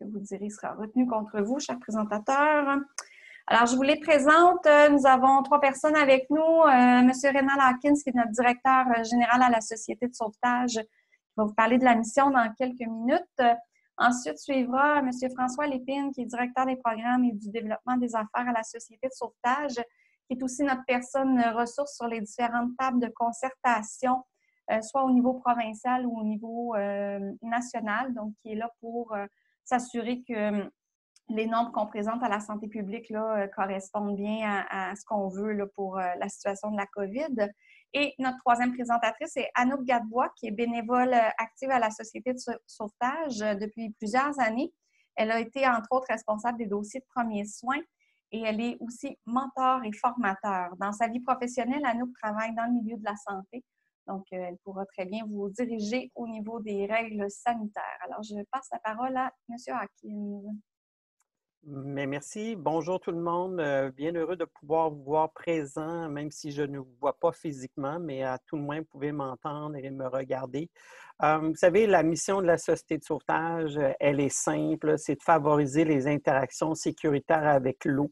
que vous direz sera retenu contre vous, chers présentateurs. Alors, je vous les présente. Nous avons 3 personnes avec nous. M. Rénal Hawkins, qui est notre directeur général à la Société de sauvetage, qui va vous parler de la mission dans quelques minutes. Ensuite, suivra M. François Lépine, qui est directeur des programmes et du développement des affaires à la Société de sauvetage, qui est aussi notre personne ressource sur les différentes tables de concertation, soit au niveau provincial ou au niveau national, donc qui est là pour s'assurer que les normes qu'on présente à la santé publique là, correspondent bien à ce qu'on veut là, pour la situation de la COVID. Et notre 3e présentatrice est Anouk Gadebois, qui est bénévole active à la Société de sauvetage depuis plusieurs années. Elle a été, entre autres, responsable des dossiers de premiers soins et elle est aussi mentor et formateur. Dans sa vie professionnelle, Anouk travaille dans le milieu de la santé. Donc, elle pourra très bien vous diriger au niveau des règles sanitaires. Alors, je passe la parole à M. Hawkins. Mais merci. Bonjour tout le monde. Bien heureux de pouvoir vous voir présent, même si je ne vous vois pas physiquement, mais à tout le moins, vous pouvez m'entendre et me regarder. Vous savez, la mission de la Société de sauvetage, elle est simple, c'est de favoriser les interactions sécuritaires avec l'eau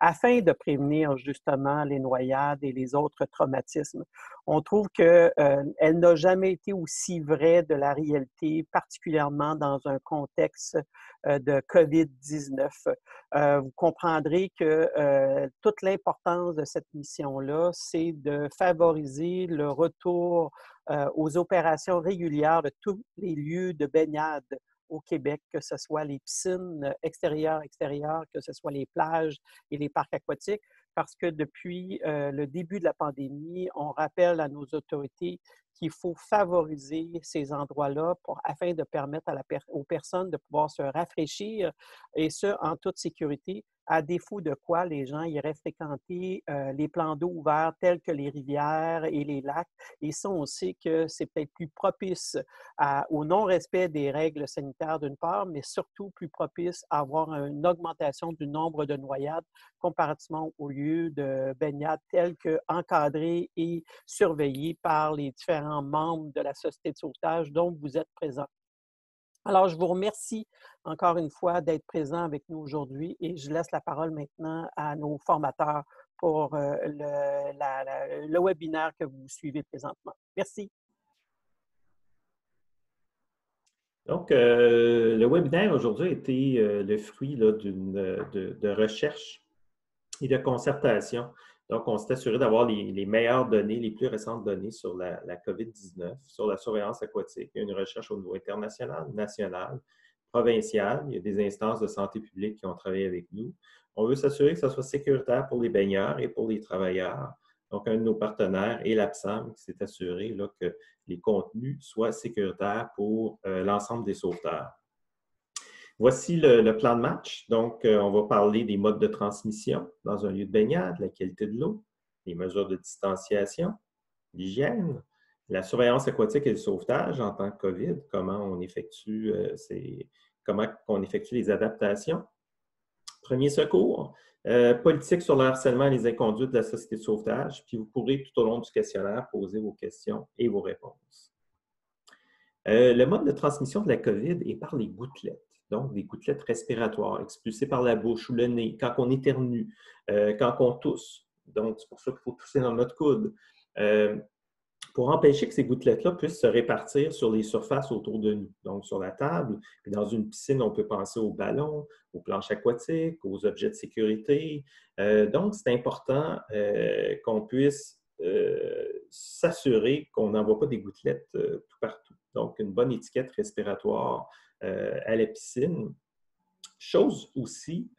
afin de prévenir justement les noyades et les autres traumatismes. On trouve qu'elle n'a jamais été aussi vraie de la réalité, particulièrement dans un contexte de COVID-19. Vous comprendrez que toute l'importance de cette mission-là, c'est de favoriser le retour aux opérations régulières de tous les lieux de baignade au Québec, que ce soit les piscines extérieures, que ce soit les plages et les parcs aquatiques, parce que depuis le début de la pandémie, on rappelle à nos autorités qu'il faut favoriser ces endroits-là afin de permettre aux personnes de pouvoir se rafraîchir, et ce, en toute sécurité, à défaut de quoi les gens iraient fréquenter les plans d'eau ouverts tels que les rivières et les lacs. Et ça, on sait que c'est peut-être plus propice au non-respect des règles sanitaires d'une part, mais surtout plus propice à avoir une augmentation du nombre de noyades comparativement aux lieux de baignade tels qu'encadrés et surveillés par les différents membres de la Société de sauvetage dont vous êtes présents. Alors, je vous remercie encore une fois d'être présent avec nous aujourd'hui et je laisse la parole maintenant à nos formateurs pour le webinaire que vous suivez présentement. Merci. Donc, le webinaire aujourd'hui a été le fruit là, de recherche et de concertation. Donc, on s'est assuré d'avoir les meilleures données, les plus récentes données sur la COVID-19, sur la surveillance aquatique. Il y a une recherche au niveau international, national, provincial. Il y a des instances de santé publique qui ont travaillé avec nous. On veut s'assurer que ça soit sécuritaire pour les baigneurs et pour les travailleurs. Donc, un de nos partenaires est l'APSAM qui s'est assuré là, que les contenus soient sécuritaires pour l'ensemble des sauveteurs. Voici le plan de match. Donc, on va parler des modes de transmission dans un lieu de baignade, la qualité de l'eau, les mesures de distanciation, l'hygiène, la surveillance aquatique et le sauvetage en temps de COVID, comment on effectue les adaptations. Premier secours, politique sur le harcèlement et les inconduites de la Société de sauvetage, puis vous pourrez tout au long du questionnaire poser vos questions et vos réponses. Le mode de transmission de la COVID est par les gouttelettes. Donc, des gouttelettes respiratoires expulsées par la bouche ou le nez, quand on éternue, quand on tousse. Donc, c'est pour ça qu'il faut tousser dans notre coude. Pour empêcher que ces gouttelettes-là puissent se répartir sur les surfaces autour de nous. Donc, sur la table, puis dans une piscine, on peut penser aux ballons, aux planches aquatiques, aux objets de sécurité. Donc, c'est important qu'on puisse s'assurer qu'on n'envoie pas des gouttelettes tout partout. Donc, une bonne étiquette respiratoire à la piscine. Chose aussi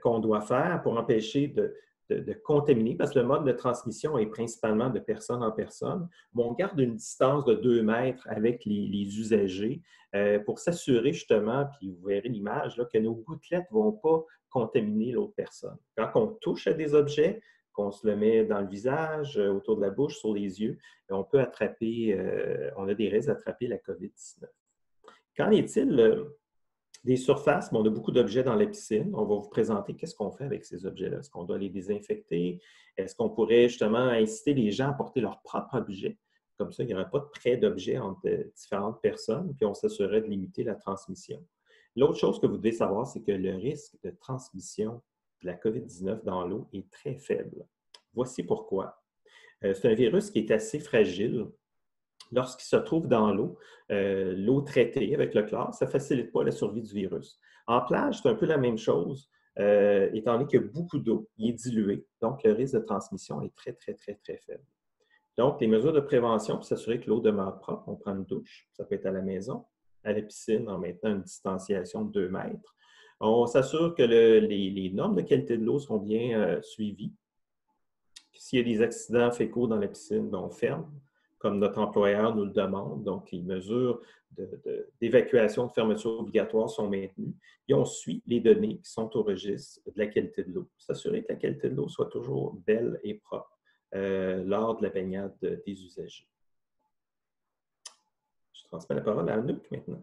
qu'on doit faire pour empêcher de contaminer, parce que le mode de transmission est principalement de personne en personne, mais on garde une distance de 2 mètres avec les usagers pour s'assurer justement, puis vous verrez l'image, là, que nos gouttelettes ne vont pas contaminer l'autre personne. Quand on touche à des objets, qu'on se le met dans le visage, autour de la bouche, sur les yeux, on peut attraper, on a des risques d'attraper la COVID-19. Qu'en est-il des surfaces? On a beaucoup d'objets dans la piscine. On va vous présenter qu'est-ce qu'on fait avec ces objets-là. Est-ce qu'on doit les désinfecter? Est-ce qu'on pourrait justement inciter les gens à porter leurs propres objets? Comme ça, il n'y aurait pas de prêt d'objets entre différentes personnes, puis on s'assurerait de limiter la transmission. L'autre chose que vous devez savoir, c'est que le risque de transmission de la COVID-19 dans l'eau est très faible. Voici pourquoi. C'est un virus qui est assez fragile. Lorsqu'il se trouve dans l'eau traitée avec le chlore, ça ne facilite pas la survie du virus. En plage, c'est un peu la même chose, étant donné qu'il y a beaucoup d'eau, il est dilué, donc le risque de transmission est très, très, très, très faible. Donc, les mesures de prévention pour s'assurer que l'eau demeure propre, on prend une douche, ça peut être à la maison, à la piscine, en maintenant une distanciation de 2 mètres. On s'assure que les normes de qualité de l'eau sont bien suivies. S'il y a des accidents fécaux dans la piscine, on ferme, comme notre employeur nous le demande. Donc, les mesures d'évacuation, de fermeture obligatoire sont maintenues. Et on suit les données qui sont au registre de la qualité de l'eau. S'assurer que la qualité de l'eau soit toujours belle et propre lors de la baignade des usagers. Je transmets la parole à Anouk maintenant.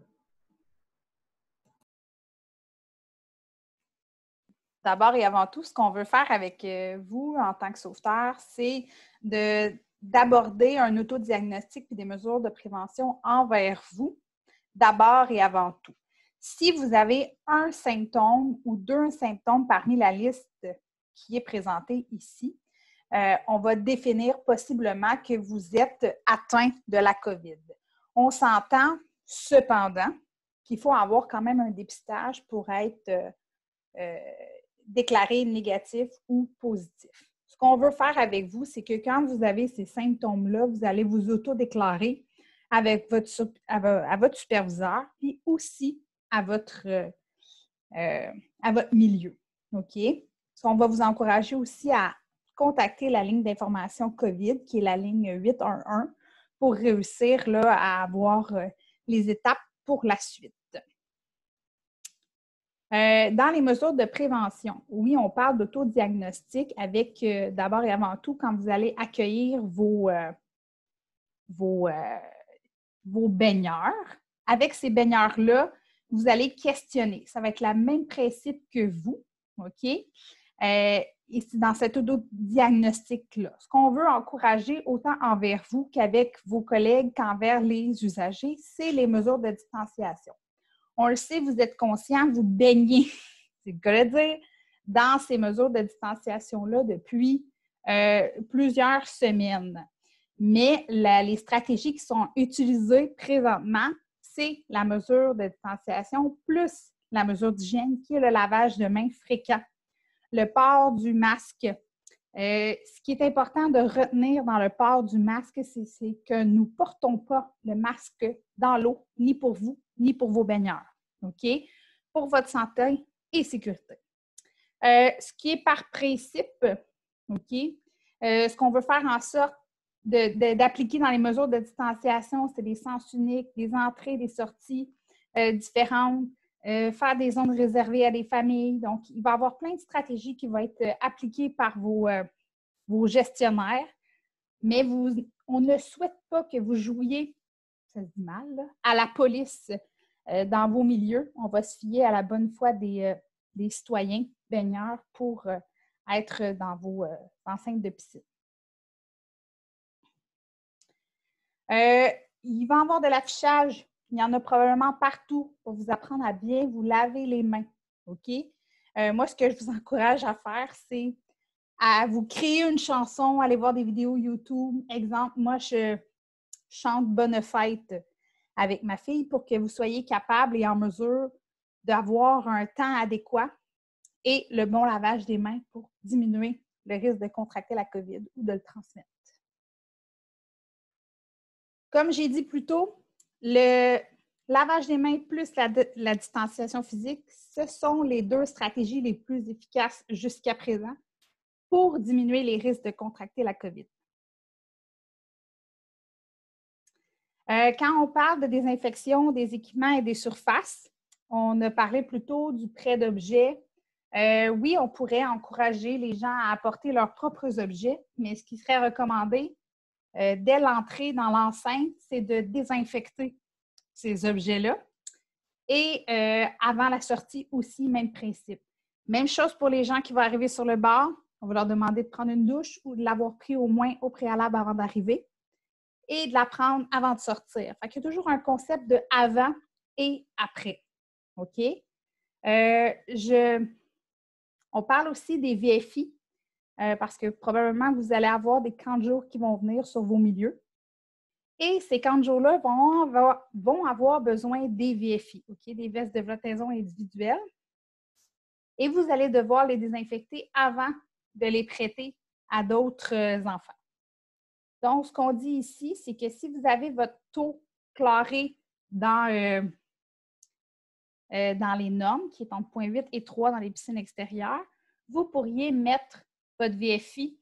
D'abord et avant tout, ce qu'on veut faire avec vous en tant que sauveteur, c'est d'aborder un autodiagnostic et des mesures de prévention envers vous, d'abord et avant tout. Si vous avez un symptôme ou 2 symptômes parmi la liste qui est présentée ici, on va définir possiblement que vous êtes atteint de la COVID. On s'entend cependant qu'il faut avoir quand même un dépistage pour être déclaré négatif ou positif. Ce qu'on veut faire avec vous, c'est que quand vous avez ces symptômes-là, vous allez vous auto-déclarer avec à votre superviseur, puis aussi à votre milieu. OK? On va vous encourager aussi à contacter la ligne d'information COVID, qui est la ligne 811, pour réussir là, à avoir les étapes pour la suite. Dans les mesures de prévention, oui, on parle d'autodiagnostic avec, d'abord et avant tout, quand vous allez accueillir vos baigneurs. Avec ces baigneurs-là, vous allez questionner. Ça va être le même principe que vous, OK? Et c'est dans cet autodiagnostic-là. Ce qu'on veut encourager autant envers vous qu'avec vos collègues qu'envers les usagers, c'est les mesures de distanciation. On le sait, vous êtes conscient, vous baignez, c'est le cas de dire, dans ces mesures de distanciation-là depuis plusieurs semaines. Mais les stratégies qui sont utilisées présentement, c'est la mesure de distanciation plus la mesure d'hygiène qui est le lavage de mains fréquent, le port du masque. Ce qui est important de retenir dans le port du masque, c'est que nous ne portons pas le masque dans l'eau, ni pour vous, ni pour vos baigneurs. OK? Pour votre santé et sécurité. Ce qui est par principe, OK? Ce qu'on veut faire en sorte d'appliquer dans les mesures de distanciation, c'est des sens uniques, des entrées, des sorties différentes, faire des zones réservées à des familles. Donc, il va y avoir plein de stratégies qui vont être appliquées par vos gestionnaires, mais on ne souhaite pas que vous jouiez, ça se dit mal, là, à la police dans vos milieux. On va se fier à la bonne foi des citoyens baigneurs pour être dans vos enceintes de piscine. Il va y avoir de l'affichage. Il y en a probablement partout pour vous apprendre à bien vous laver les mains. OK? Moi, ce que je vous encourage à faire, c'est à vous créer une chanson, aller voir des vidéos YouTube. Exemple, moi, je chante Bonne fête avec ma fille pour que vous soyez capable et en mesure d'avoir un temps adéquat et le bon lavage des mains pour diminuer le risque de contracter la COVID ou de le transmettre. Comme j'ai dit plus tôt, le lavage des mains plus la distanciation physique, ce sont les 2 stratégies les plus efficaces jusqu'à présent pour diminuer les risques de contracter la COVID. Quand on parle de désinfection des équipements et des surfaces, on a parlé plutôt du prêt d'objets. Oui, on pourrait encourager les gens à apporter leurs propres objets, mais ce qui serait recommandé dès l'entrée dans l'enceinte, c'est de désinfecter ces objets-là. Et avant la sortie aussi, même principe. Même chose pour les gens qui vont arriver sur le bar. On va leur demander de prendre une douche ou de l'avoir pris au moins au préalable avant d'arriver et de la prendre avant de sortir. Fait qu'il y a toujours un concept de avant et après. OK? On parle aussi des VFI, parce que probablement vous allez avoir des camps de jour qui vont venir sur vos milieux. Et ces camps de jour-là vont avoir besoin des VFI, OK, des vestes de flottaison individuelles. Et vous allez devoir les désinfecter avant de les prêter à d'autres enfants. Donc, ce qu'on dit ici, c'est que si vous avez votre taux chloré dans les normes, qui est entre 0,8 et 3 dans les piscines extérieures, vous pourriez mettre votre VFI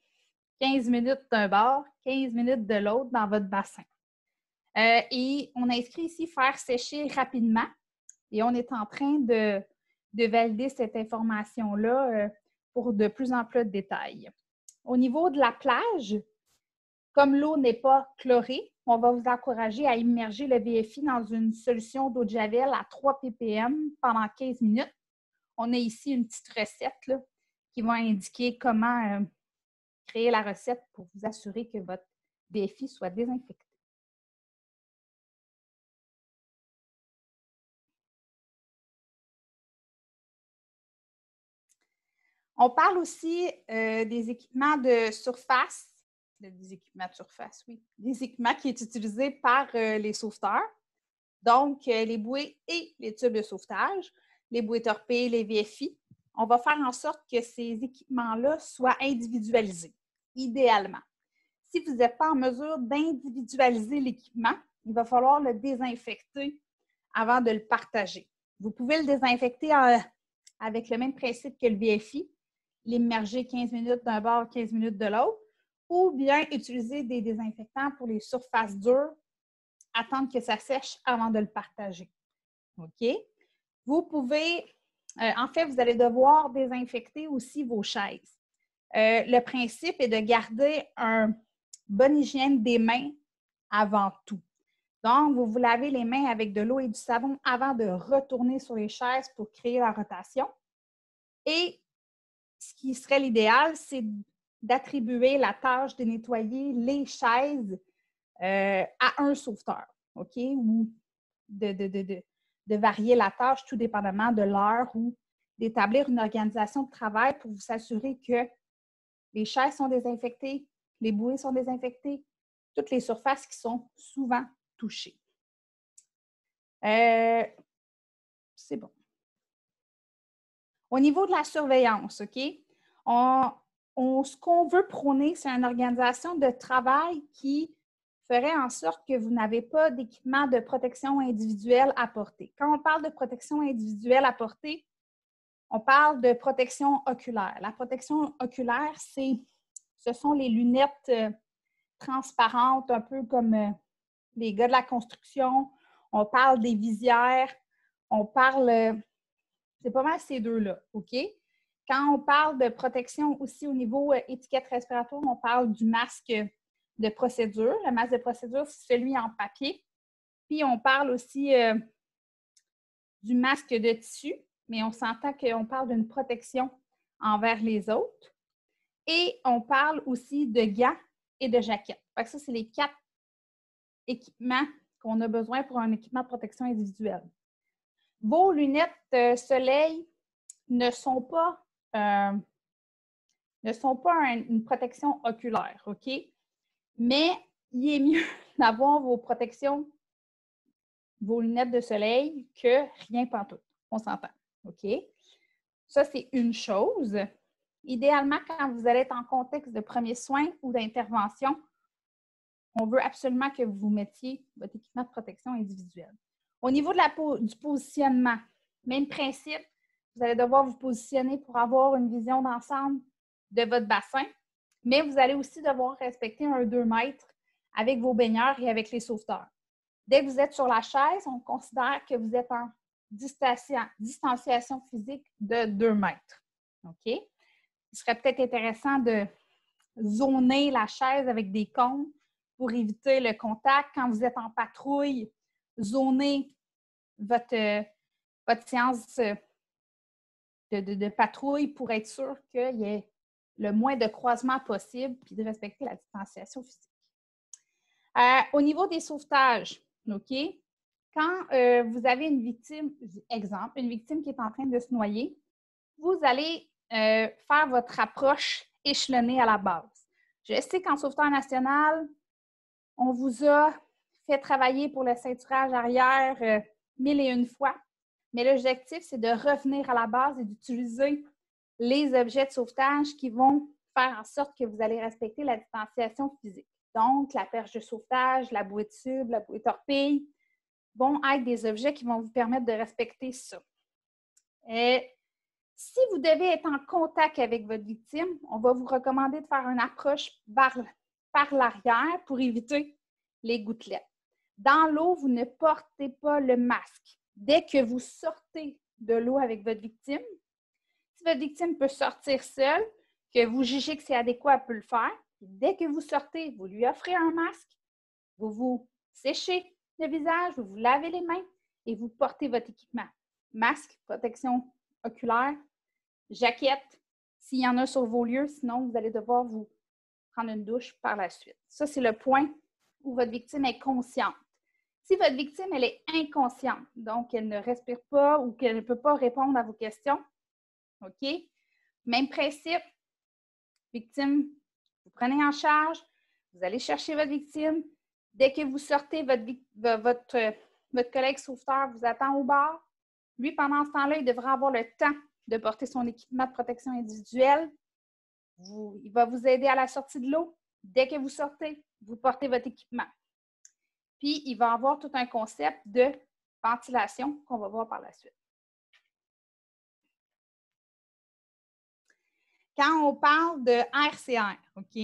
15 minutes d'un bord, 15 minutes de l'autre dans votre bassin. Et on a inscrit ici « faire sécher rapidement » et on est en train de valider cette information-là pour de plus en plus de détails. Au niveau de la plage, comme l'eau n'est pas chlorée, on va vous encourager à immerger le VFI dans une solution d'eau de javel à 3 ppm pendant 15 minutes. On a ici une petite recette là, qui va indiquer comment créer la recette pour vous assurer que votre VFI soit désinfecté. On parle aussi des équipements de surface, des équipements qui sont utilisés par les sauveteurs. Donc, les bouées et les tubes de sauvetage, les bouées torpilles, les VFI. On va faire en sorte que ces équipements-là soient individualisés, idéalement. Si vous n'êtes pas en mesure d'individualiser l'équipement, il va falloir le désinfecter avant de le partager. Vous pouvez le désinfecter avec le même principe que le VFI, l'immerger 15 minutes d'un bord, 15 minutes de l'autre, ou bien utiliser des désinfectants pour les surfaces dures, attendre que ça sèche avant de le partager. OK? Vous pouvez, en fait, vous allez devoir désinfecter aussi vos chaises. Le principe est de garder une bonne hygiène des mains avant tout. Donc, vous vous lavez les mains avec de l'eau et du savon avant de retourner sur les chaises pour créer la rotation. Et ce qui serait l'idéal, c'est d'attribuer la tâche de nettoyer les chaises à un sauveteur, OK? Ou de varier la tâche tout dépendamment de l'heure ou d'établir une organisation de travail pour vous assurer que les chaises sont désinfectées, les bouées sont désinfectées, toutes les surfaces qui sont souvent touchées. C'est bon. Au niveau de la surveillance, OK? Ce qu'on veut prôner, c'est une organisation de travail qui ferait en sorte que vous n'avez pas d'équipement de protection individuelle à porter. Quand on parle de protection individuelle à porter, on parle de protection oculaire. La protection oculaire, ce sont les lunettes transparentes, un peu comme les gars de la construction. On parle des visières. On parle... c'est pas mal ces deux-là, OK? Quand on parle de protection aussi au niveau étiquette respiratoire, on parle du masque de procédure. Le masque de procédure, c'est celui en papier. Puis, on parle aussi du masque de tissu, mais on s'entend qu'on parle d'une protection envers les autres. Et on parle aussi de gants et de jaquettes. Fait que ça, c'est les 4 équipements qu'on a besoin pour un équipement de protection individuelle. Vos lunettes soleil ne sont pas une protection oculaire, OK? Mais il est mieux d'avoir vos lunettes de soleil que rien pantoute. On s'entend, OK? Ça, c'est une chose. Idéalement, quand vous allez être en contexte de premiers soins ou d'intervention, on veut absolument que vous mettiez votre équipement de protection individuelle. Au niveau du positionnement, même principe, vous allez devoir vous positionner pour avoir une vision d'ensemble de votre bassin, mais vous allez aussi devoir respecter un 2 mètres avec vos baigneurs et avec les sauveteurs. Dès que vous êtes sur la chaise, on considère que vous êtes en distanciation physique de 2 mètres. OK? Il serait peut-être intéressant de zoner la chaise avec des cônes pour éviter le contact. Quand vous êtes en patrouille, zonez votre séance de patrouille pour être sûr qu'il y ait le moins de croisements possible puis de respecter la distanciation physique. Au niveau des sauvetages, OK? quand vous avez une victime, exemple, une victime qui est en train de se noyer, vous allez faire votre approche échelonnée à la base. Je sais qu'en sauveteur national, on vous a fait travailler pour le ceinturage arrière 1001 fois, mais l'objectif, c'est de revenir à la base et d'utiliser les objets de sauvetage qui vont faire en sorte que vous allez respecter la distanciation physique. Donc, la perche de sauvetage, la bouée de tube, la bouée torpille vont être des objets qui vont vous permettre de respecter ça. Si vous devez être en contact avec votre victime, on va vous recommander de faire une approche par l'arrière pour éviter les gouttelettes. Dans l'eau, vous ne portez pas le masque. Dès que vous sortez de l'eau avec votre victime, si votre victime peut sortir seule, que vous jugez que c'est adéquat, elle peut le faire. Dès que vous sortez, vous lui offrez un masque, vous vous séchez le visage, vous vous lavez les mains et vous portez votre équipement. Masque, protection oculaire, jaquette, s'il y en a sur vos lieux, sinon vous allez devoir vous prendre une douche par la suite. Ça, c'est le point où votre victime est consciente. Si votre victime, elle est inconsciente, donc elle ne respire pas ou qu'elle ne peut pas répondre à vos questions, OK? Même principe, victime, vous prenez en charge, vous allez chercher votre victime. Dès que vous sortez, votre collègue sauveteur vous attend au bar. Lui, pendant ce temps-là, il devra avoir le temps de porter son équipement de protection individuelle. Il va vous aider à la sortie de l'eau. Dès que vous sortez, vous portez votre équipement. Puis, il va avoir tout un concept de ventilation qu'on va voir par la suite. Quand on parle de RCR, OK,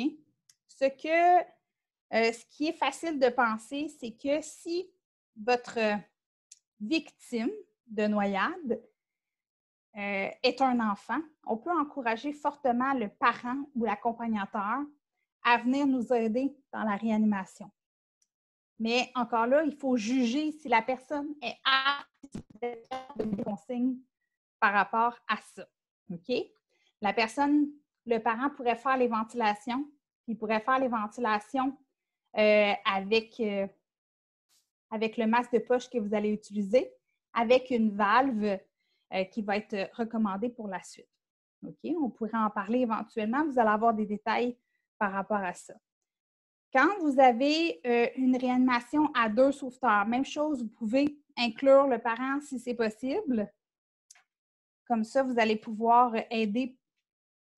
ce qui est facile de penser, c'est que si votre victime de noyade est un enfant, on peut encourager fortement le parent ou l'accompagnateur à venir nous aider dans la réanimation. Mais encore là, il faut juger si la personne est apte à donner des consignes par rapport à ça. OK? La personne, le parent pourrait faire les ventilations, il pourrait faire les ventilations avec le masque de poche que vous allez utiliser, avec une valve qui va être recommandée pour la suite. OK? On pourrait en parler éventuellement. Vous allez avoir des détails par rapport à ça. Quand vous avez une réanimation à 2 sauveteurs, même chose, vous pouvez inclure le parent si c'est possible. Comme ça, vous allez pouvoir aider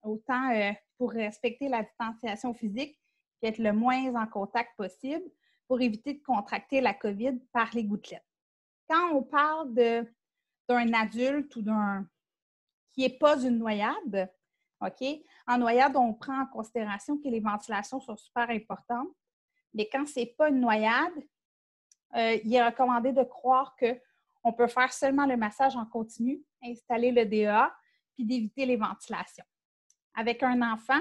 autant pour respecter la distanciation physique et être le moins en contact possible pour éviter de contracter la COVID par les gouttelettes. Quand on parle d'un adulte ou d'un qui n'est pas une noyade, OK? En noyade, on prend en considération que les ventilations sont super importantes, mais quand ce n'est pas une noyade, il est recommandé de croire qu'on peut faire seulement le massage en continu, installer le DEA, puis d'éviter les ventilations. Avec un enfant,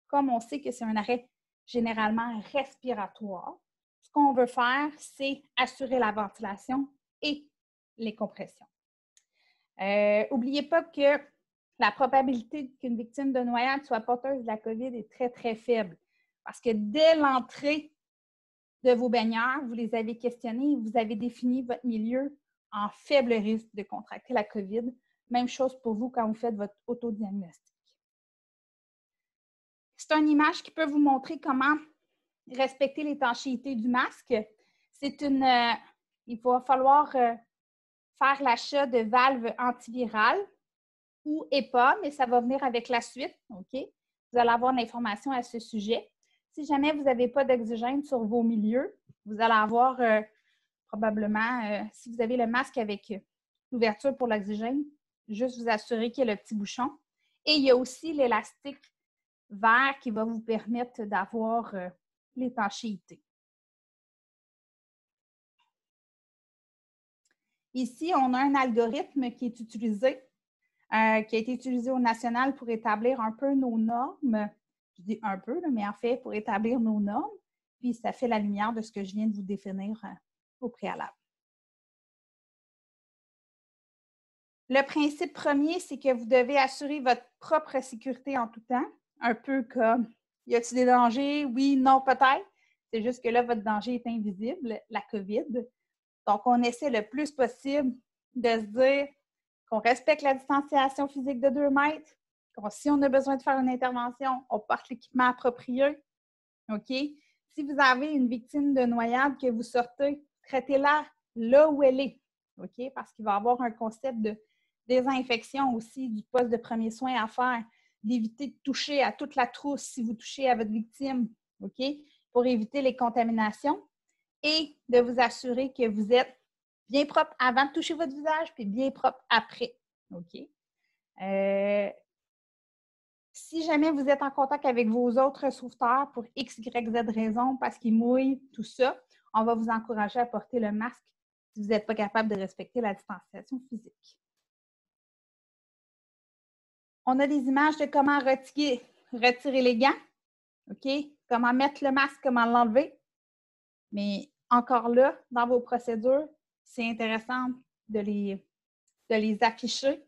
comme on sait que c'est un arrêt généralement respiratoire, ce qu'on veut faire, c'est assurer la ventilation et les compressions. N'oubliez pas que la probabilité qu'une victime de noyade soit porteuse de la COVID est très, très faible. Parce que dès l'entrée de vos baigneurs, vous les avez questionnés et vous avez défini votre milieu en faible risque de contracter la COVID. Même chose pour vous quand vous faites votre autodiagnostic. C'est une image qui peut vous montrer comment respecter l'étanchéité du masque. Il va falloir faire l'achat de valves antivirales ou EPA, mais ça va venir avec la suite. OK? Vous allez avoir l'information à ce sujet. Si jamais vous n'avez pas d'oxygène sur vos milieux, vous allez avoir probablement, si vous avez le masque avec l'ouverture pour l'oxygène, juste vous assurer qu'il y a le petit bouchon. Et il y a aussi l'élastique vert qui va vous permettre d'avoir l'étanchéité. Ici, on a un algorithme qui est utilisé, qui a été utilisé au national pour établir un peu nos normes. Je dis un peu, mais en fait, pour établir nos normes. Puis, ça fait la lumière de ce que je viens de vous définir au préalable. Le principe premier, c'est que vous devez assurer votre propre sécurité en tout temps. Un peu comme, y a-t-il des dangers? Oui, non, peut-être. C'est juste que là, votre danger est invisible, la COVID. Donc, on essaie le plus possible de se dire qu'on respecte la distanciation physique de 2 mètres, si on a besoin de faire une intervention, on porte l'équipement approprié. OK? Si vous avez une victime de noyade que vous sortez, traitez-la là où elle est. OK? Parce qu'il va y avoir un concept de désinfection aussi du poste de premier soin à faire, d'éviter de toucher à toute la trousse si vous touchez à votre victime. OK? Pour éviter les contaminations et de vous assurer que vous êtes bien propre avant de toucher votre visage puis bien propre après. OK? Si jamais vous êtes en contact avec vos autres sauveteurs pour X, Y, Z raison, parce qu'ils mouillent, tout ça, on va vous encourager à porter le masque si vous n'êtes pas capable de respecter la distanciation physique. On a des images de comment retirer les gants, OK? Comment mettre le masque, comment l'enlever. Mais encore là, dans vos procédures, c'est intéressant de les afficher.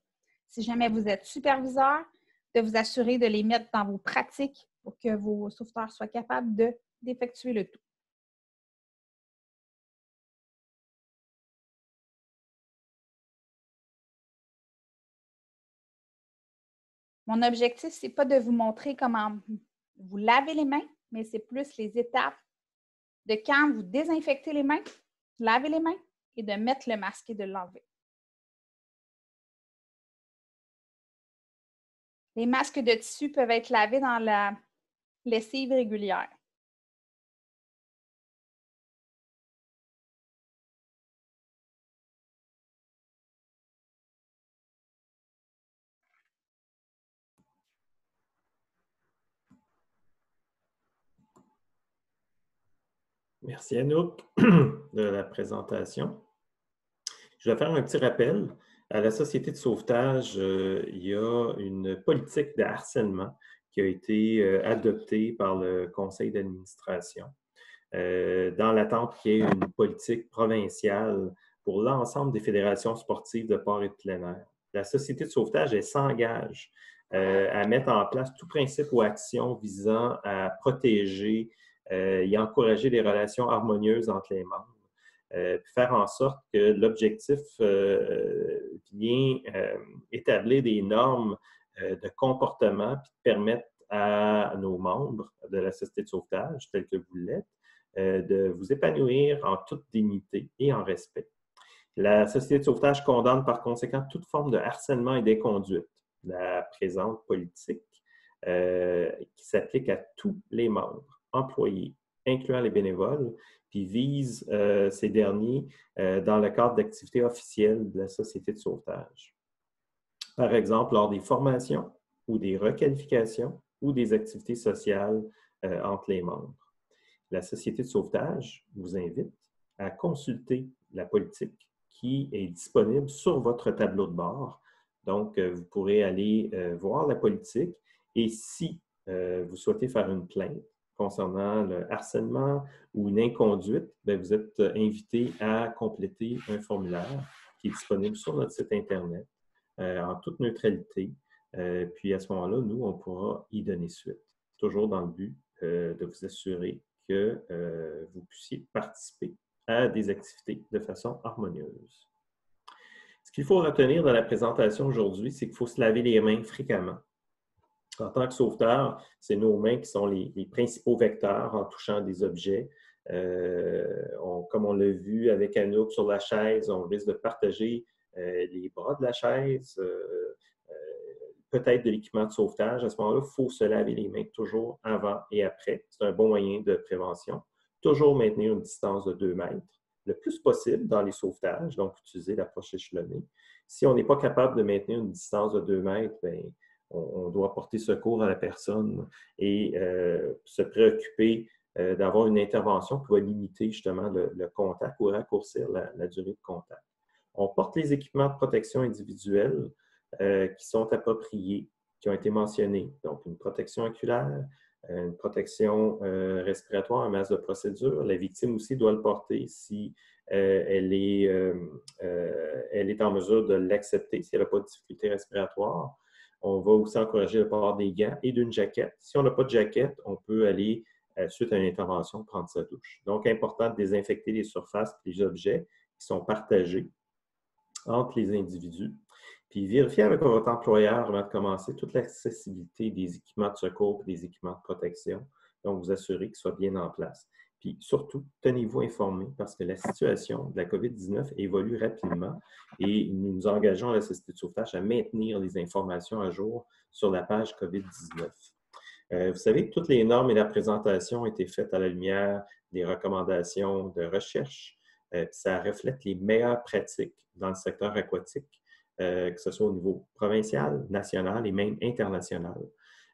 Si jamais vous êtes superviseur, de vous assurer de les mettre dans vos pratiques pour que vos sauveteurs soient capables d'effectuer le tout. Mon objectif, ce n'est pas de vous montrer comment vous lavez les mains, mais c'est plus les étapes de quand vous désinfectez les mains, lavez les mains et de mettre le masque et de l'enlever. Les masques de tissu peuvent être lavés dans la lessive régulière. Merci Anouk de la présentation. Je vais faire un petit rappel. À la Société de sauvetage, il y a une politique de harcèlement qui a été adoptée par le conseil d'administration dans l'attente qu'il y ait une politique provinciale pour l'ensemble des fédérations sportives de sport et de plein air. La Société de sauvetage, elle s'engage à mettre en place tout principe ou action visant à protéger et encourager les relations harmonieuses entre les membres. Puis faire en sorte que l'objectif vient établir des normes de comportement puis permettre à nos membres de la Société de sauvetage, tels que vous l'êtes, de vous épanouir en toute dignité et en respect. La Société de sauvetage condamne par conséquent toute forme de harcèlement et d'inconduite. La présente politique qui s'applique à tous les membres, employés, incluant les bénévoles, puis vise ces derniers dans le cadre d'activités officielles de la Société de sauvetage. Par exemple, lors des formations ou des requalifications ou des activités sociales entre les membres. La Société de sauvetage vous invite à consulter la politique qui est disponible sur votre tableau de bord. Donc, vous pourrez aller voir la politique et si vous souhaitez faire une plainte concernant le harcèlement ou une inconduite, bien, vous êtes invité à compléter un formulaire qui est disponible sur notre site Internet en toute neutralité. Puis à ce moment-là, nous, on pourra y donner suite, toujours dans le but de vous assurer que vous puissiez participer à des activités de façon harmonieuse. Ce qu'il faut retenir dans la présentation aujourd'hui, c'est qu'il faut se laver les mains fréquemment. En tant que sauveteur, c'est nos mains qui sont les principaux vecteurs en touchant des objets. Comme on l'a vu avec Anouk sur la chaise, on risque de partager les bras de la chaise, peut-être de l'équipement de sauvetage. À ce moment-là, il faut se laver les mains toujours avant et après. C'est un bon moyen de prévention. Toujours maintenir une distance de 2 mètres, le plus possible dans les sauvetages, donc utiliser l'approche échelonnée. Si on n'est pas capable de maintenir une distance de 2 mètres, bien, on doit porter secours à la personne et se préoccuper d'avoir une intervention qui va limiter justement le contact ou raccourcir la durée de contact. On porte les équipements de protection individuelle qui sont appropriés, qui ont été mentionnés. Donc, une protection oculaire, une protection respiratoire, un masque de procédure. La victime aussi doit le porter si elle est en mesure de l'accepter, si elle n'a pas de difficulté respiratoire. On va aussi encourager le port des gants et d'une jaquette. Si on n'a pas de jaquette, on peut aller, suite à une intervention, prendre sa douche. Donc, important de désinfecter les surfaces et les objets qui sont partagés entre les individus. Puis vérifiez avec votre employeur avant de commencer toute l'accessibilité des équipements de secours et des équipements de protection. Donc, vous assurez qu'ils soient bien en place. Puis surtout, tenez-vous informés parce que la situation de la COVID-19 évolue rapidement et nous nous engageons à la Société de sauvetage à maintenir les informations à jour sur la page COVID-19. Vous savez que toutes les normes et la présentation ont été faites à la lumière des recommandations de recherche. Ça reflète les meilleures pratiques dans le secteur aquatique, que ce soit au niveau provincial, national et même international.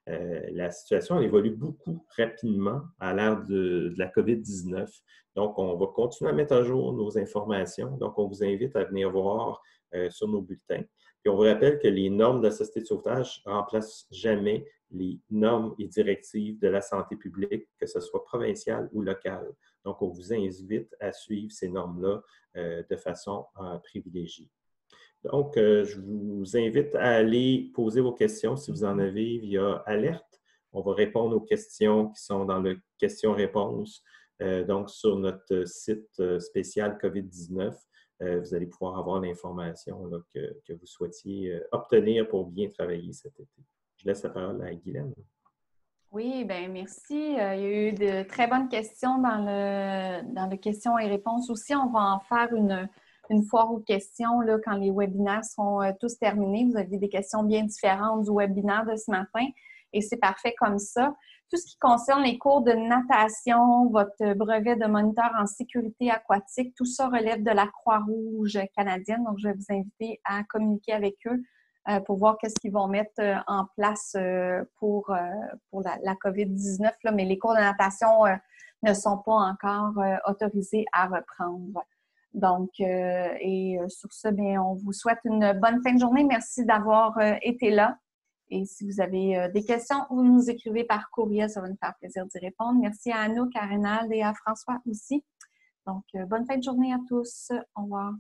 La situation elle évolue beaucoup rapidement à l'ère de la COVID-19. Donc, on va continuer à mettre à jour nos informations. Donc, on vous invite à venir voir sur nos bulletins. Puis, on vous rappelle que les normes de la Société de sauvetage ne remplacent jamais les normes et directives de la santé publique, que ce soit provinciale ou locale. Donc, on vous invite à suivre ces normes-là de façon privilégiée. Donc, je vous invite à aller poser vos questions si vous en avez via Alerte. On va répondre aux questions qui sont dans le questions-réponses, donc sur notre site spécial COVID-19. Vous allez pouvoir avoir l'information que vous souhaitiez obtenir pour bien travailler cet été. Je laisse la parole à Guylaine. Oui, bien merci. Il y a eu de très bonnes questions dans le questions et réponses aussi. On va en faire une foire aux questions là, quand les webinaires seront tous terminés. Vous avez des questions bien différentes du webinaire de ce matin et c'est parfait comme ça. Tout ce qui concerne les cours de natation, votre brevet de moniteur en sécurité aquatique, tout ça relève de la Croix-Rouge canadienne. Donc, je vais vous inviter à communiquer avec eux pour voir qu'est-ce qu'ils vont mettre en place pour la COVID-19. Là. Mais les cours de natation ne sont pas encore autorisés à reprendre. Donc, sur ce, bien, on vous souhaite une bonne fin de journée. Merci d'avoir été là. Et si vous avez des questions, vous nous écrivez par courriel, ça va nous faire plaisir d'y répondre. Merci à Anouk, à Rénald et à François aussi. Donc, bonne fin de journée à tous. Au revoir.